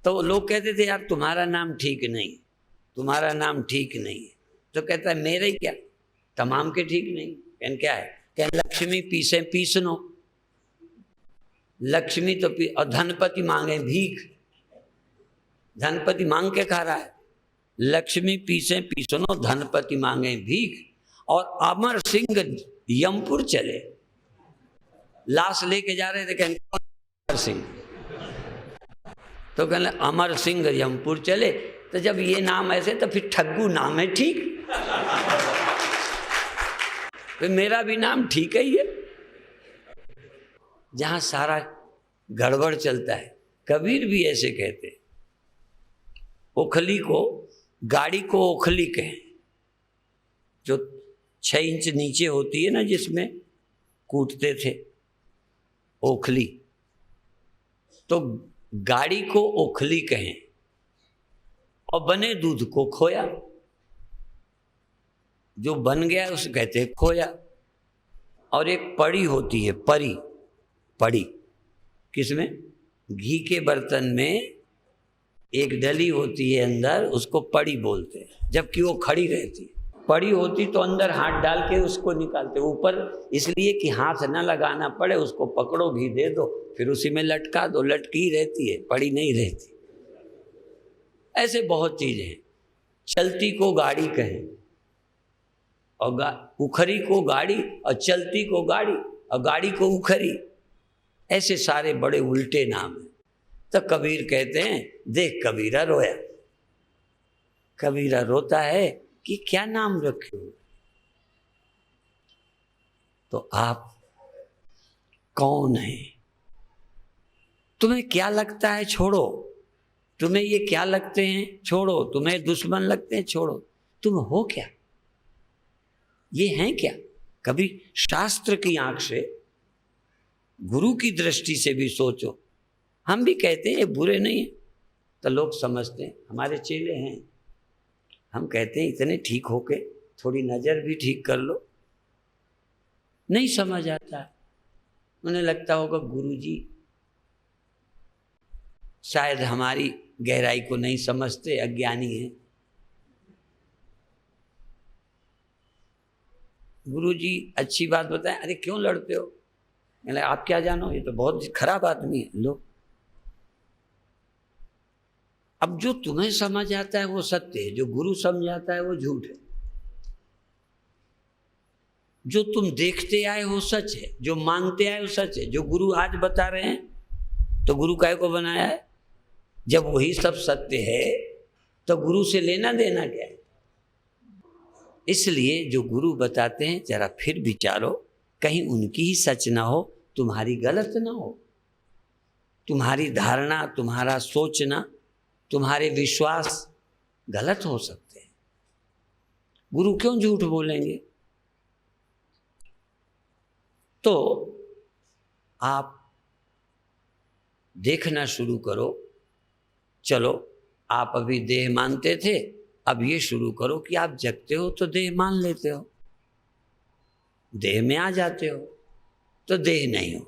तो लोग कहते थे यार तुम्हारा नाम ठीक नहीं, तुम्हारा नाम ठीक नहीं है। तो कहता है मेरे क्या, तमाम के ठीक नहीं। कहन क्या है? कहन लक्ष्मी पीसे पीसनो, लक्ष्मी तो और धनपति मांगे भीख। धनपति मांग के खा रहा है। लक्ष्मी पीसे पीसनो, धनपति मांगे भीख। और अमर सिंह यमपुर चले, लाश लेके जा रहे थे। कहने अमर सिंह, तो कहने अमर सिंह यमपुर चले। तो जब ये नाम ऐसे तो फिर ठग्गू नाम है ठीक, फिर मेरा भी नाम ठीक ही है। जहां सारा गड़बड़ चलता है। कबीर भी ऐसे कहते, ओखली को, गाड़ी को ओखली कहें, जो 6 इंच नीचे होती है ना जिसमें कूटते थे, ओखली। तो गाड़ी को ओखली कहें और बने दूध को खोया। जो बन गया उसे कहते हैं खोया। और एक पड़ी होती है, परी, पड़ी किसमें? घी के बर्तन में एक डली होती है अंदर, उसको पड़ी बोलते हैं, जबकि वो खड़ी रहती है। पड़ी होती तो अंदर हाथ डाल के उसको निकालते, ऊपर इसलिए कि हाथ न लगाना पड़े, उसको पकड़ो घी दे दो, फिर उसी में लटका दो, लटकी रहती है, पड़ी नहीं रहती। ऐसे बहुत चीजें हैं। चलती को गाड़ी कहें और उखरी को गाड़ी, और चलती को गाड़ी और गाड़ी को उखरी। ऐसे सारे बड़े उल्टे नाम हैं। तो कबीर कहते हैं देख कबीरा रोया। कबीरा रोता है कि क्या नाम रखे हो। तो आप कौन हैं? तुम्हें क्या लगता है छोड़ो। तुम्हें ये क्या लगते हैं छोड़ो। तुम्हें दुश्मन लगते हैं छोड़ो। तुम हो क्या? ये हैं क्या? कभी शास्त्र की आंख से, गुरु की दृष्टि से भी सोचो। हम भी कहते हैं ये बुरे नहीं है, तो लोग समझते हैं हमारे चेले हैं। हम कहते हैं इतने ठीक होके थोड़ी नज़र भी ठीक कर लो। नहीं समझ आता। उन्हें लगता होगा गुरुजी शायद हमारी गहराई को नहीं समझते, अज्ञानी हैं। गुरुजी अच्छी बात बताएं, अरे क्यों लड़ते हो? मैंने आप क्या जानो, ये तो बहुत खराब आदमी है। लो, अब जो तुम्हें समझ आता है वो सत्य है, जो गुरु समझाता है वो झूठ है। जो तुम देखते आए हो सच है, जो मानते आए हो सच है। जो गुरु आज बता रहे हैं तो गुरु काहे को बनाया है? जब वही सब सत्य है तो गुरु से लेना देना क्या है? इसलिए जो गुरु बताते हैं जरा फिर विचारो, कहीं उनकी ही सच ना हो, तुम्हारी गलत ना हो। तुम्हारी धारणा, तुम्हारा सोचना, तुम्हारे विश्वास गलत हो सकते हैं। गुरु क्यों झूठ बोलेंगे? तो आप देखना शुरू करो। चलो, आप अभी देह मानते थे, अब ये शुरू करो कि आप जगते हो तो देह मान लेते हो, देह में आ जाते हो तो देह नहीं हो,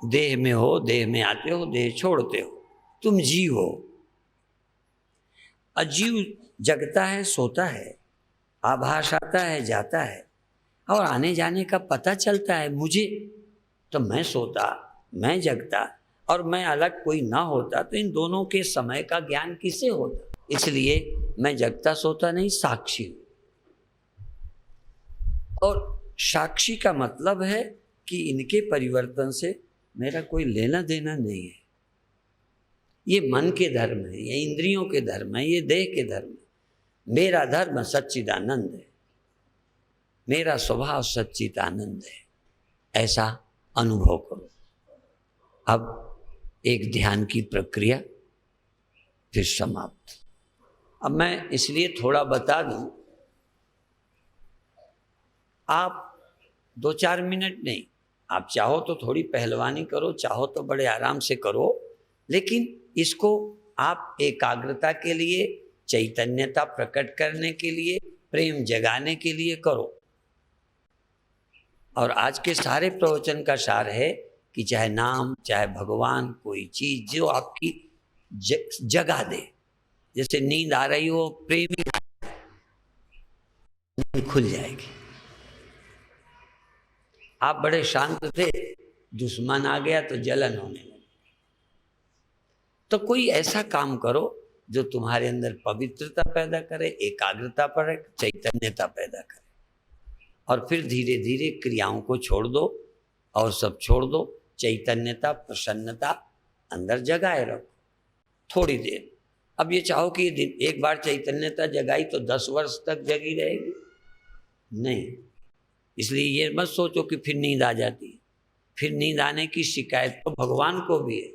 देह में हो, देह में आते हो, देह छोड़ते हो। तुम जीव हो। अजीव जगता है, सोता है, आभास आता है, जाता है। और आने जाने का पता चलता है मुझे, तो मैं सोता, मैं जगता और मैं अलग कोई ना होता तो इन दोनों के समय का ज्ञान किसे होता? इसलिए मैं जगता सोता नहीं, साक्षी हूं। और साक्षी का मतलब है कि इनके परिवर्तन से मेरा कोई लेना देना नहीं है। ये मन के धर्म है, ये इंद्रियों के धर्म है, ये देह के धर्म है। मेरा धर्म सच्चिदानंद है, मेरा स्वभाव सच्चिदानंद है। ऐसा अनुभव करो। अब एक ध्यान की प्रक्रिया फिर समाप्त। अब मैं इसलिए थोड़ा बता दूं, आप 2-4 मिनट नहीं, आप चाहो तो थोड़ी पहलवानी करो, चाहो तो बड़े आराम से करो, लेकिन इसको आप एकाग्रता के लिए, चैतन्यता प्रकट करने के लिए, प्रेम जगाने के लिए करो। और आज के सारे प्रवचन का सार है कि चाहे नाम, चाहे भगवान, कोई चीज जो आपकी जगा दे। जैसे नींद आ रही हो, प्रेमी नींद खुल जाएगी। आप बड़े शांत थे, दुश्मन आ गया तो जलन होने लगी। तो कोई ऐसा काम करो जो तुम्हारे अंदर पवित्रता पैदा करे, एकाग्रता पर चैतन्यता पैदा करे, और फिर धीरे धीरे क्रियाओं को छोड़ दो और सब छोड़ दो। चैतन्यता, प्रसन्नता अंदर जगाए रखो थोड़ी देर। अब ये चाहो कि एक बार चैतन्यता जगाई तो 10 वर्ष तक जगी रहेगी, नहीं। इसलिए ये मत सोचो कि फिर नींद आ जाती है। फिर नींद आने की शिकायत तो भगवान को भी है।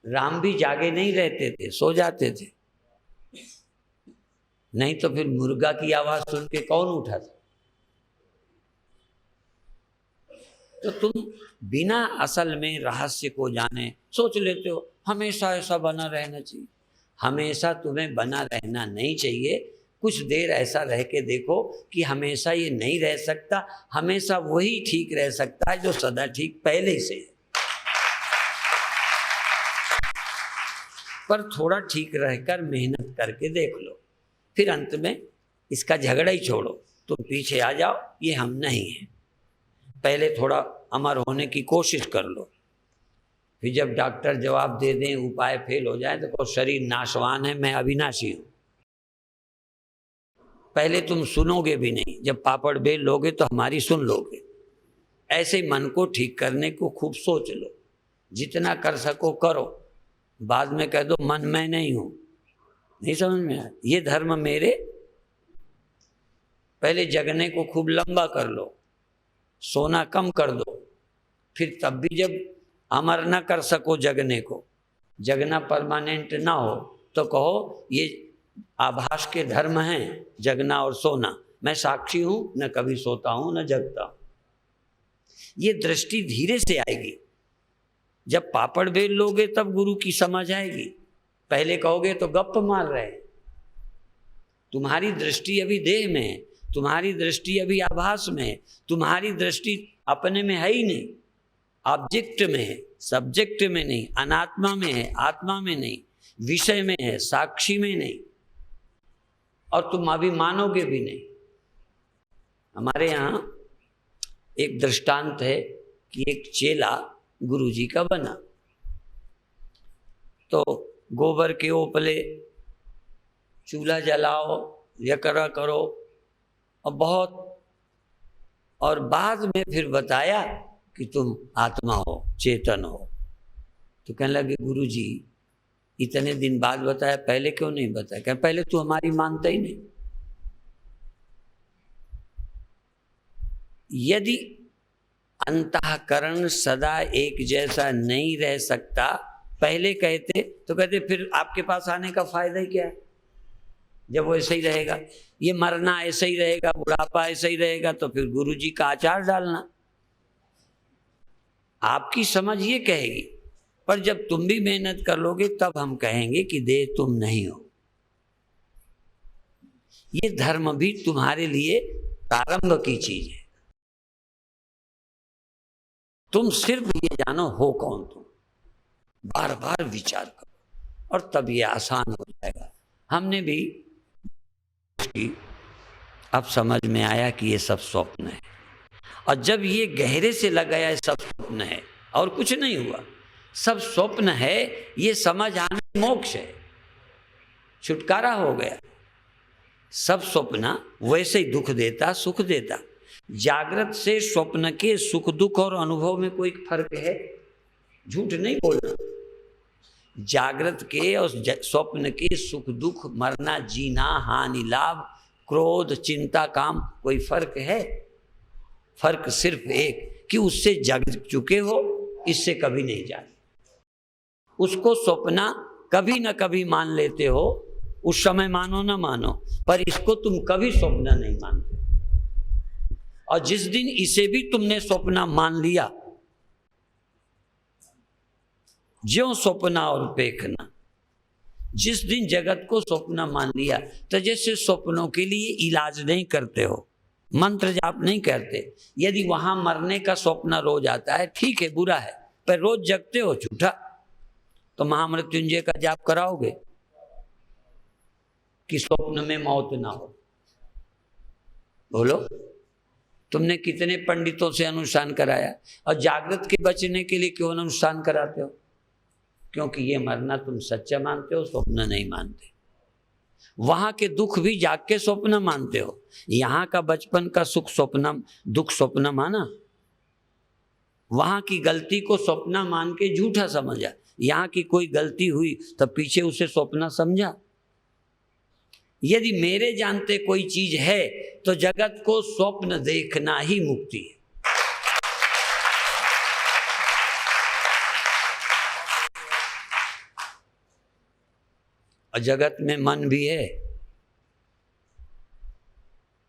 राम भी जागे नहीं रहते थे, सो जाते थे, नहीं तो फिर मुर्गा की आवाज सुन के कौन उठा था? तो तुम बिना असल में रहस्य को जाने सोच लेते हो हमेशा ऐसा बना रहना चाहिए। हमेशा तुम्हें बना रहना नहीं चाहिए। कुछ देर ऐसा रह के देखो कि हमेशा ये नहीं रह सकता, हमेशा वही ठीक रह सकता है जो सदा ठीक पहले से है। पर थोड़ा ठीक रहकर मेहनत करके देख लो, फिर अंत में इसका झगड़ा ही छोड़ो, तुम पीछे आ जाओ, ये हम नहीं हैं। पहले थोड़ा अमर होने की कोशिश कर लो, फिर जब डॉक्टर जवाब दे दें, उपाय फेल हो जाए, तो कहो शरीर नाशवान है, मैं अविनाशी हूं। पहले तुम सुनोगे भी नहीं, जब पापड़ बेल लोगे तो हमारी सुन लोगे। ऐसे मन को ठीक करने को खूब सोच लो, जितना कर सको करो। बाद में कह दो मन मैं नहीं हूं, नहीं समझ में आया? ये धर्म मेरे। पहले जगने को खूब लंबा कर लो, सोना कम कर दो, फिर तब भी जब अमर न कर सको जगने को, जगना परमानेंट ना हो, तो कहो ये आभास के धर्म हैं, जगना और सोना। मैं साक्षी हूं, न कभी सोता हूं न जगता हूं। ये दृष्टि धीरे से आएगी। जब पापड़ बेल लोगे तब गुरु की समझ आएगी। पहले कहोगे तो गप मार रहे। तुम्हारी दृष्टि अभी देह में है, तुम्हारी दृष्टि अभी आभास में है, तुम्हारी दृष्टि अपने में है ही नहीं, ऑब्जेक्ट में है, सब्जेक्ट में नहीं, अनात्मा में है, आत्मा में नहीं, विषय में है, साक्षी में नहीं। और तुम अभी मानोगे भी नहीं। हमारे यहाँ एक दृष्टांत है कि एक चेला गुरुजी का बना, तो गोबर के ओपले, चूल्हा जलाओ, यह करो और बहुत, और बाद में फिर बताया कि तुम आत्मा हो, चेतन हो। तो कहने लगे गुरुजी इतने दिन बाद बताया, पहले क्यों नहीं बताया? क्या पहले तू हमारी मानता ही नहीं। यदि अंतःकरण सदा एक जैसा नहीं रह सकता, पहले कहते तो कहते फिर आपके पास आने का फायदा ही क्या है जब वो ऐसे ही रहेगा। ये मरना ऐसे ही रहेगा, बुढ़ापा ऐसे ही रहेगा, तो फिर गुरुजी का आचार डालना। आपकी समझ ये कहेगी, पर जब तुम भी मेहनत कर लोगे तब हम कहेंगे कि देह तुम नहीं हो। ये धर्म भी तुम्हारे लिए प्रारंभ की चीज है। तुम सिर्फ ये जानो हो कौन तुम, बार बार विचार करो और तब ये आसान हो जाएगा। हमने भी अब समझ में आया कि ये सब स्वप्न है। और जब ये गहरे से लग गया सब स्वप्न है और कुछ नहीं हुआ, सब स्वप्न है, ये समझ आने मोक्ष है, छुटकारा हो गया। सब स्वप्न वैसे ही दुख देता, सुख देता। जागृत से स्वप्न के सुख दुख और अनुभव में कोई फर्क है? झूठ नहीं बोलना। जागृत के और स्वप्न के सुख दुख, मरना जीना, हानि लाभ, क्रोध चिंता काम, कोई फर्क है? फर्क सिर्फ एक कि उससे जग चुके हो, इससे कभी नहीं जाते। उसको स्वप्न कभी न कभी मान लेते हो, उस समय मानो ना मानो, पर इसको तुम कभी स्वप्न नहीं मानते। और जिस दिन इसे भी तुमने स्वप्न मान लिया, ज्यों स्वप्न और पेखना, जिस दिन जगत को स्वप्न मान लिया, तो जैसे स्वप्नों के लिए इलाज नहीं करते हो, मंत्र जाप नहीं करते, यदि वहां मरने का स्वप्न रोज आता है, ठीक है, बुरा है, पर रोज जगते हो झूठा, तो महामृत्युंजय का जाप कराओगे कि स्वप्न में मौत ना हो? बोलो। तुमने कितने पंडितों से अनुष्ठान कराया, और जागृत के बचने के लिए क्यों अनुष्ठान कराते हो? क्योंकि ये मरना तुम सच्चा मानते हो, स्वप्न नहीं मानते। वहां के दुख भी जाग के स्वप्न मानते हो, यहाँ का बचपन का सुख स्वप्न, दुख स्वप्न माना। वहां की गलती को स्वप्न मान के झूठा समझा, यहाँ की कोई गलती हुई तो पीछे उसे स्वप्न समझा। यदि मेरे जानते कोई चीज है तो जगत को स्वप्न देखना ही मुक्ति है। और जगत में मन भी है,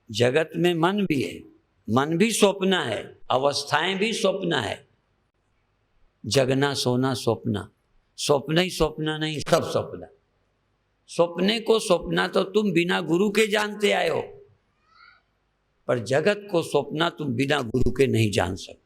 जगत में मन भी है, मन भी स्वप्न है, अवस्थाएं भी स्वप्न है। जगना सोना स्वप्न, स्वप्न ही स्वप्न नहीं, सब स्वप्न। स्वप्ने को स्वप्न तो तुम बिना गुरु के जानते आए हो, पर जगत को स्वप्न तुम बिना गुरु के नहीं जान सकते।